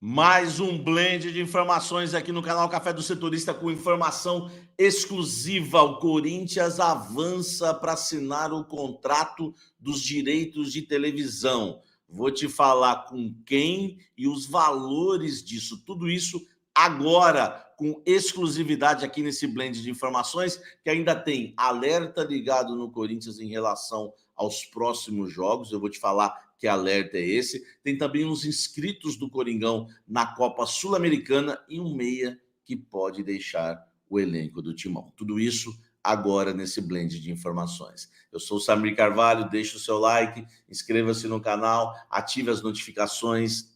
Mais um blend de informações aqui no canal Café do Setorista com informação exclusiva. O Corinthians avança para assinar o contrato dos direitos de televisão. Vou te falar com quem e os valores disso. Tudo isso agora, com exclusividade aqui nesse blend de informações, que ainda tem alerta ligado no Corinthians em relação aos próximos jogos. Eu vou te falar que alerta é esse. Tem também uns inscritos do Coringão na Copa Sul-Americana e um meia que pode deixar o elenco do Timão. Tudo isso agora nesse blend de informações. Eu sou o Samir Carvalho, deixa o seu like, inscreva-se no canal, ative as notificações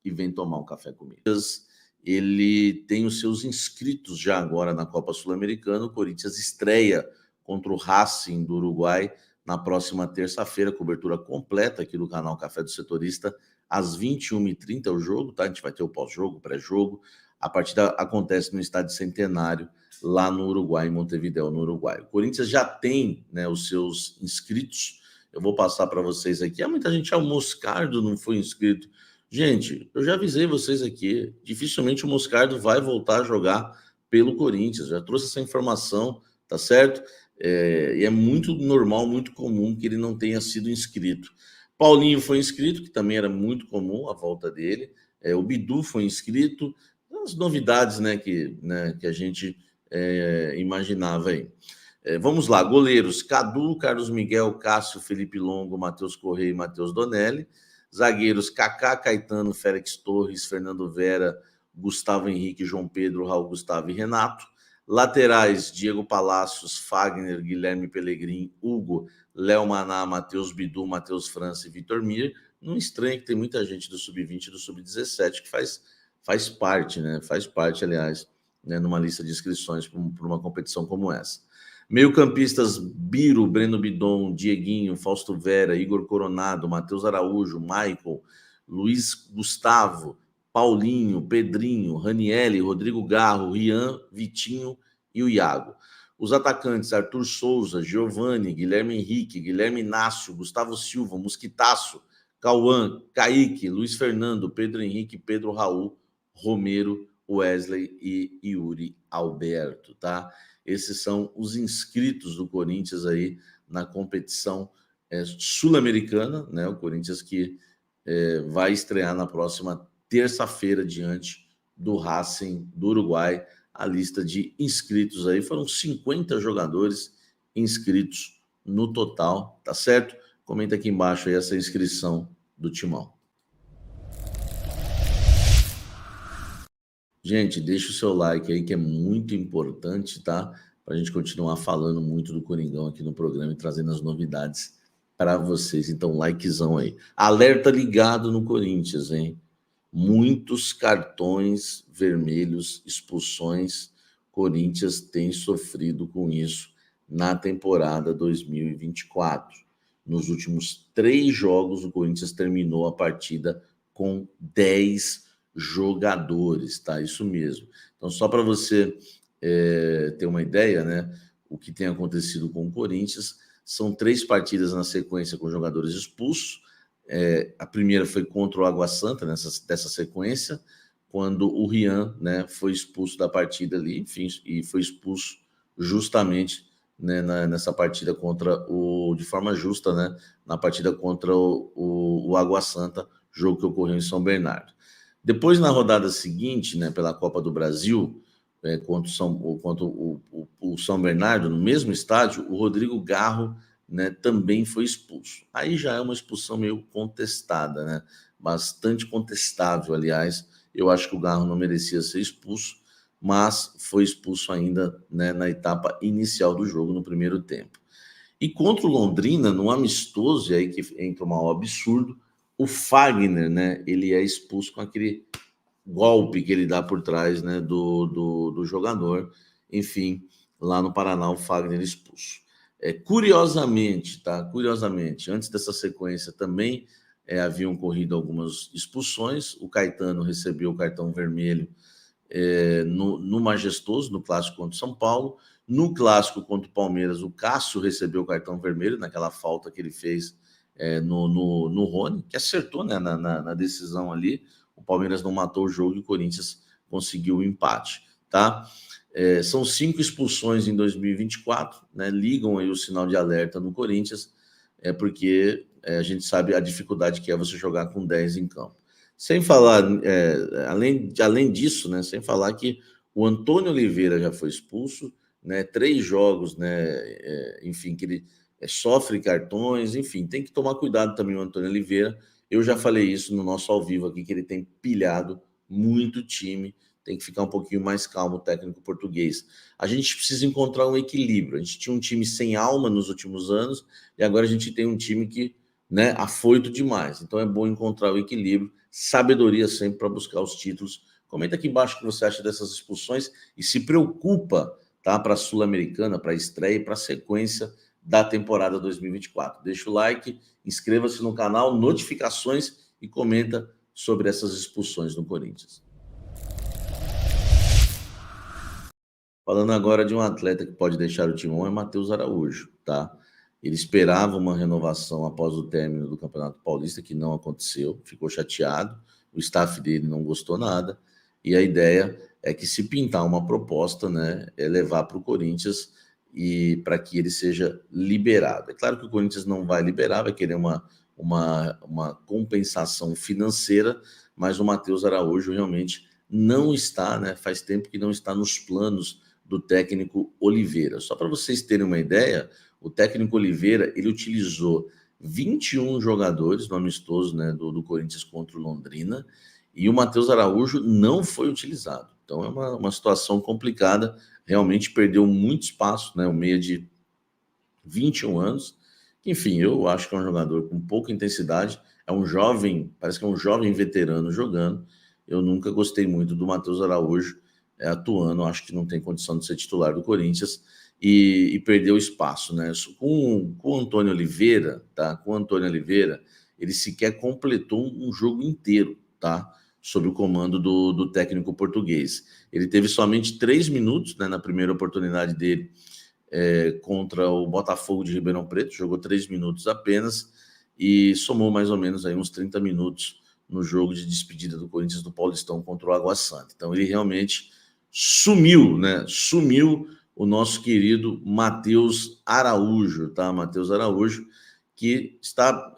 e vem tomar um café comigo. Ele tem os seus inscritos já agora na Copa Sul-Americana. O Corinthians estreia contra o Racing do Uruguai na próxima terça-feira, cobertura completa aqui do canal Café do Setorista, às 21h30 o jogo, tá? A gente vai ter o pós-jogo, pré-jogo. A partida acontece no Estádio Centenário, lá no Uruguai, em Montevidéu, no Uruguai. O Corinthians já tem, né, os seus inscritos. Eu vou passar para vocês aqui. Muita gente, o Moscardo não foi inscrito. Gente, eu já avisei vocês aqui, dificilmente o Moscardo vai voltar a jogar pelo Corinthians. Já trouxe essa informação, tá certo? E é muito normal, muito comum que ele não tenha sido inscrito. Paulinho foi inscrito, que também era muito comum a volta dele. O Bidu foi inscrito. As novidades, né, que a gente imaginava aí. Vamos lá, goleiros: Cadu, Carlos Miguel, Cássio, Felipe Longo, Matheus Correia e Matheus Donelli. Zagueiros: Kaká, Caetano, Félix Torres, Fernando Vera, Gustavo Henrique, João Pedro, Raul Gustavo e Renato. Laterais: Diego Palacios, Fagner, Guilherme Pellegrini, Hugo, Léo Maná, Matheus Bidu, Matheus França e Vitor Mir. Não estranha que tem muita gente do Sub-20 e do Sub-17 que faz parte, né? Faz parte, aliás, né, numa lista de inscrições para uma competição como essa. Meio-campistas: Biro, Breno Bidon, Dieguinho, Fausto Vera, Igor Coronado, Matheus Araújo, Michael, Luiz Gustavo, Paulinho, Pedrinho, Ranielli, Rodrigo Garro, Rian, Vitinho e o Iago. Os atacantes: Arthur Souza, Giovani, Guilherme Henrique, Guilherme Inácio, Gustavo Silva, Mosquitaço, Cauã, Kaique, Luiz Fernando, Pedro Henrique, Pedro Raul, Romero, Wesley e Yuri Alberto, tá? Esses são os inscritos do Corinthians aí na competição sul-americana, né? O Corinthians que vai estrear na próxima terça-feira diante do Racing do Uruguai. A lista de inscritos aí foram 50 jogadores inscritos no total, tá certo? Comenta aqui embaixo aí essa inscrição do Timão. Gente, deixa o seu like aí, que é muito importante, tá? Para a gente continuar falando muito do Coringão aqui no programa e trazendo as novidades para vocês. Então, likezão aí. Alerta ligado no Corinthians, hein? Muitos cartões vermelhos, expulsões. Corinthians tem sofrido com isso na temporada 2024. Nos últimos 3 jogos, o Corinthians terminou a partida com 10 jogadores, tá? Isso mesmo. Então, só para você ter uma ideia, né? O que tem acontecido com o Corinthians, são 3 partidas na sequência com jogadores expulsos. A primeira foi contra o Água Santa, dessa sequência, quando o Rian, né, foi expulso da partida ali, enfim, e foi expulso justamente, né, nessa partida de forma justa, né, na partida contra o Água Santa, jogo que ocorreu em São Bernardo. Depois, na rodada seguinte, né, pela Copa do Brasil, contra o São Bernardo, no mesmo estádio, o Rodrigo Garro, né, também foi expulso. Aí já é uma expulsão meio contestada, né? Bastante contestável, aliás. Eu acho que o Garro não merecia ser expulso, mas foi expulso ainda, né, na etapa inicial do jogo, no primeiro tempo. E contra o Londrina, no amistoso, e aí que entra um mal absurdo, o Fagner, né, ele é expulso com aquele golpe que ele dá por trás, né, do jogador. Enfim, lá no Paraná, o Fagner expulso. Curiosamente, tá? Curiosamente, antes dessa sequência também haviam ocorrido algumas expulsões. O Caetano recebeu o cartão vermelho no Majestoso, no clássico contra o São Paulo. No clássico contra o Palmeiras, o Cássio recebeu o cartão vermelho naquela falta que ele fez no Rony, que acertou, né, na decisão ali. o Palmeiras não matou o jogo e o Corinthians conseguiu o empate, tá? São 5 expulsões em 2024, né? Ligam aí o sinal de alerta no Corinthians, porque a gente sabe a dificuldade que é você jogar com 10 em campo. Sem falar, além disso, né? Sem falar que o Antônio Oliveira já foi expulso, né? 3 jogos, né? Enfim, que ele sofre cartões, enfim, tem que tomar cuidado também o Antônio Oliveira. Eu já falei isso no nosso ao vivo aqui, que ele tem pilhado muito time, tem que ficar um pouquinho mais calmo o técnico português. A gente precisa encontrar um equilíbrio. A gente tinha um time sem alma nos últimos anos e agora a gente tem um time que, né, afoito demais. Então é bom encontrar o equilíbrio, sabedoria sempre para buscar os títulos. Comenta aqui embaixo o que você acha dessas expulsões e se preocupa, tá, para a Sul-Americana, para a estreia e para a sequência da temporada 2024. Deixa o like, inscreva-se no canal, notificações e comenta sobre essas expulsões no Corinthians. Falando agora de um atleta que pode deixar o timão, é Matheus Araújo, tá? Ele esperava uma renovação após o término do Campeonato Paulista, que não aconteceu, ficou chateado, o staff dele não gostou nada, e a ideia é que se pintar uma proposta, né, é levar para o Corinthians e para que ele seja liberado. É claro que o Corinthians não vai liberar, vai querer uma compensação financeira, mas o Matheus Araújo realmente não está, né, faz tempo que não está nos planos do técnico Oliveira. Só para vocês terem uma ideia, o técnico Oliveira, ele utilizou 21 jogadores no amistoso, né, do Corinthians contra o Londrina, e o Matheus Araújo não foi utilizado. Então é uma situação complicada, realmente perdeu muito espaço, né, um meia de 21 anos. Enfim, eu acho que é um jogador com pouca intensidade, é um jovem, parece que é um jovem veterano jogando. Eu nunca gostei muito do Matheus Araújo atuando, acho que não tem condição de ser titular do Corinthians e perdeu espaço, né? Com o Antônio Oliveira, tá? Com o Antônio Oliveira, ele sequer completou um jogo inteiro, tá? Sob o comando do técnico português. Ele teve somente 3 minutos, né, na primeira oportunidade dele contra o Botafogo de Ribeirão Preto, jogou 3 minutos apenas e somou mais ou menos aí uns 30 minutos no jogo de despedida do Corinthians do Paulistão contra o Água Santa. Então ele realmente sumiu, né? Sumiu o nosso querido Matheus Araújo, tá? Matheus Araújo, que está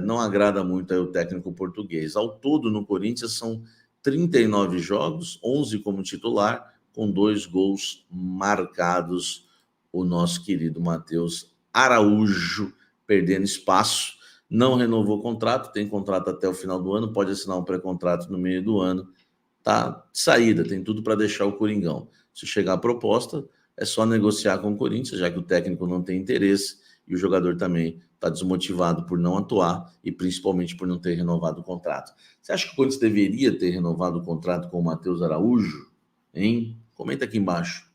não agrada muito aí o técnico português. Ao todo no Corinthians são 39 jogos, 11 como titular, com 2 gols marcados. O nosso querido Matheus Araújo perdendo espaço, não renovou o contrato, tem contrato até o final do ano, pode assinar um pré-contrato no meio do ano, tá de saída, tem tudo para deixar o Coringão. Se chegar a proposta, é só negociar com o Corinthians, já que o técnico não tem interesse e o jogador também está desmotivado por não atuar e principalmente por não ter renovado o contrato. Você acha que o Corinthians deveria ter renovado o contrato com o Matheus Araújo? Hein? Comenta aqui embaixo.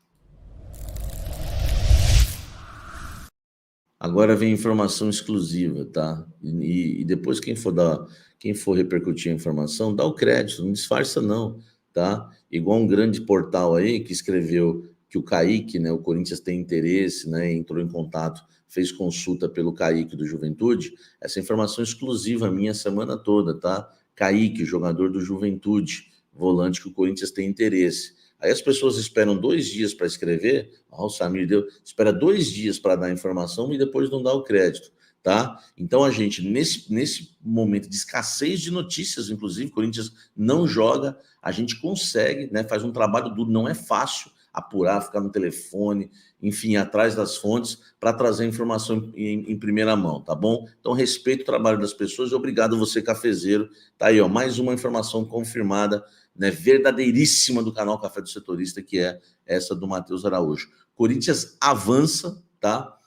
Agora vem informação exclusiva, tá? E depois quem for repercutir a informação, dá o crédito, não disfarça não, tá? Igual um grande portal aí que escreveu que o Kaique, né, o Corinthians tem interesse, né, entrou em contato, fez consulta pelo Kaique do Juventude. Essa informação exclusiva minha a semana toda, tá? Kaique, jogador do Juventude, volante que o Corinthians tem interesse. Aí as pessoas esperam 2 dias para escrever, o Samir espera 2 dias para dar a informação e depois não dá o crédito, tá? Então a gente, nesse momento de escassez de notícias, inclusive, o Corinthians não joga, a gente consegue, né? Faz um trabalho duro, não é fácil apurar, ficar no telefone, enfim, atrás das fontes para trazer a informação em primeira mão, tá bom? Então respeito o trabalho das pessoas e obrigado você, cafezeiro. Tá aí, ó, mais uma informação confirmada, né, verdadeiríssima do canal Café do Setorista, que é essa do Matheus Araújo. Corinthians avança, tá?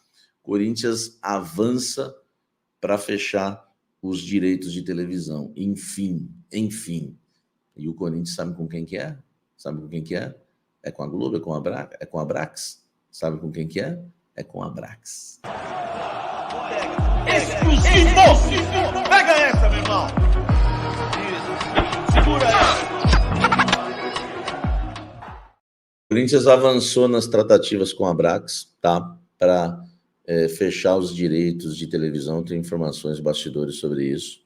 Corinthians avança para fechar os direitos de televisão. Enfim. E o Corinthians sabe com quem que é? Sabe com quem que é? É com a Globo, é com a Brax? Sabe com quem que é? É com a Brax. Exclusivo! Pega essa, meu irmão! Segura essa! O Corinthians avançou nas tratativas com a Brax, tá? Para fechar os direitos de televisão, tem informações bastidores sobre isso.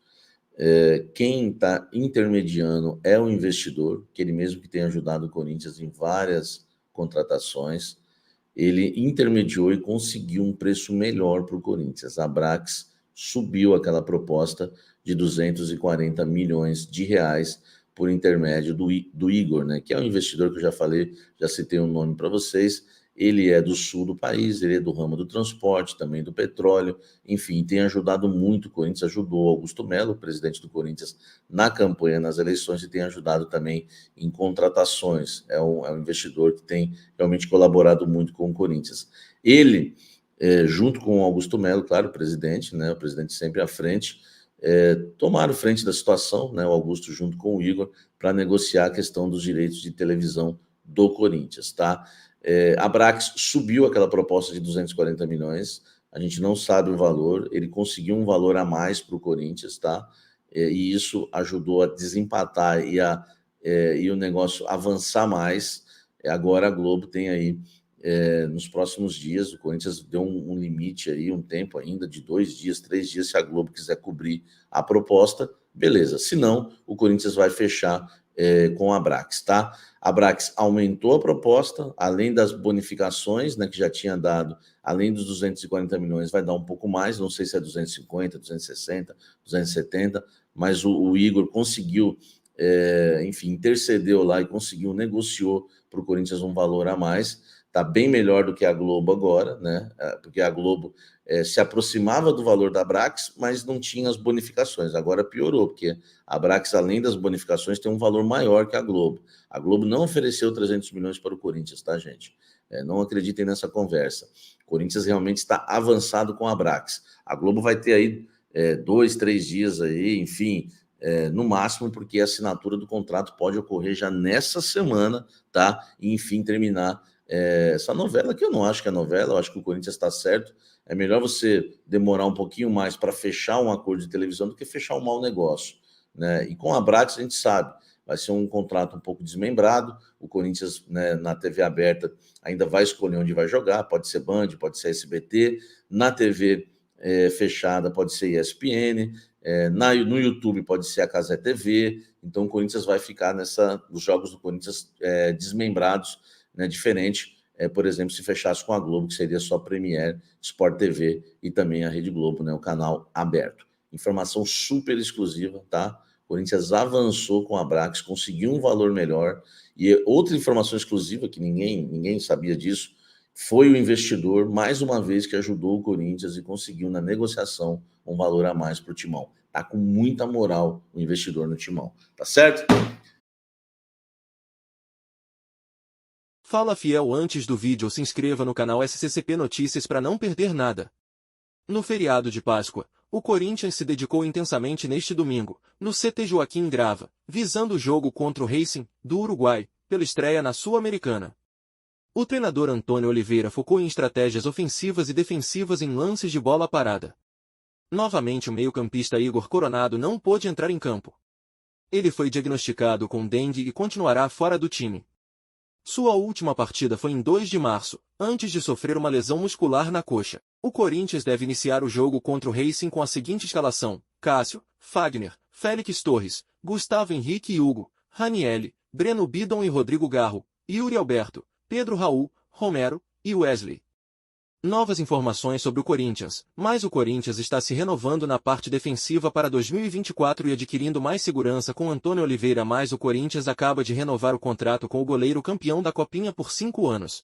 Quem está intermediando é o investidor, que ele mesmo que tenha ajudado o Corinthians em várias contratações, ele intermediou e conseguiu um preço melhor para o Corinthians. A Abrax subiu aquela proposta de 240 milhões de reais por intermédio do Igor, né, que é um investidor que eu já falei, já citei um nome para vocês. Ele é do sul do país, ele é do ramo do transporte, também do petróleo, enfim, tem ajudado muito o Corinthians, ajudou Augusto Melo, presidente do Corinthians, na campanha, nas eleições, e tem ajudado também em contratações. É um investidor que tem realmente colaborado muito com o Corinthians. Ele, junto com o Augusto Melo, claro, o presidente, né, o presidente sempre à frente, tomaram frente da situação, né, o Augusto junto com o Igor, para negociar a questão dos direitos de televisão do Corinthians, tá? A Abrax subiu aquela proposta de 240 milhões, a gente não sabe o valor, ele conseguiu um valor a mais para o Corinthians, tá? E isso ajudou a desempatar e o negócio avançar mais. Agora a Globo tem aí, nos próximos dias, o Corinthians deu um limite aí, um tempo ainda de 2 dias, 3 dias, se a Globo quiser cobrir a proposta, beleza. Se não, o Corinthians vai fechar com a Abrax, tá? A Abrax aumentou a proposta, além das bonificações, né, que já tinha dado, além dos 240 milhões, vai dar um pouco mais, não sei se é 250, 260, 270, mas o Igor conseguiu, enfim, intercedeu lá e conseguiu, negociou para o Corinthians um valor a mais, tá bem melhor do que a Globo agora, né, porque a Globo se aproximava do valor da Abrax, mas não tinha as bonificações. Agora piorou, porque a Abrax, além das bonificações, tem um valor maior que a Globo. A Globo não ofereceu 300 milhões para o Corinthians, tá, gente? Não acreditem nessa conversa. O Corinthians realmente está avançado com a Abrax. A Globo vai ter aí 2, 3 dias aí, enfim, no máximo, porque a assinatura do contrato pode ocorrer já nessa semana, tá? E, enfim, terminar essa novela, que eu não acho que é novela, eu acho que o Corinthians está certo. É melhor você demorar um pouquinho mais para fechar um acordo de televisão do que fechar um mau negócio, né? E com a Abrax a gente sabe, vai ser um contrato um pouco desmembrado. O Corinthians, né, na TV aberta ainda vai escolher onde vai jogar, pode ser Band, pode ser SBT, na TV fechada pode ser ESPN, no YouTube pode ser a Cazé TV. Então o Corinthians vai ficar os jogos do Corinthians desmembrados, né, diferente, por exemplo, se fechasse com a Globo, que seria só Premier, Sport TV e também a Rede Globo, né, o canal aberto. Informação super exclusiva, tá? O Corinthians avançou com a Abrax, conseguiu um valor melhor. E outra informação exclusiva, que ninguém sabia disso, foi o investidor, mais uma vez, que ajudou o Corinthians e conseguiu, na negociação, um valor a mais para o Timão. Tá com muita moral o investidor no Timão, tá certo? Fala fiel, antes do vídeo se inscreva no canal SCCP Notícias para não perder nada. No feriado de Páscoa, o Corinthians se dedicou intensamente neste domingo, no CT Joaquim Grava, visando o jogo contra o Racing, do Uruguai, pela estreia na Sul-Americana. O treinador Antônio Oliveira focou em estratégias ofensivas e defensivas em lances de bola parada. Novamente o meio-campista Igor Coronado não pôde entrar em campo. Ele foi diagnosticado com dengue e continuará fora do time. Sua última partida foi em 2 de março, antes de sofrer uma lesão muscular na coxa. O Corinthians deve iniciar o jogo contra o Racing com a seguinte escalação: Cássio, Fagner, Félix Torres, Gustavo Henrique e Hugo, Ranielli, Breno Bidon e Rodrigo Garro, Yuri Alberto, Pedro Raul, Romero e Wesley. Novas informações sobre o Corinthians, mas o Corinthians está se renovando na parte defensiva para 2024 e adquirindo mais segurança com Antônio Oliveira, mas o Corinthians acaba de renovar o contrato com o goleiro campeão da Copinha por 5 anos.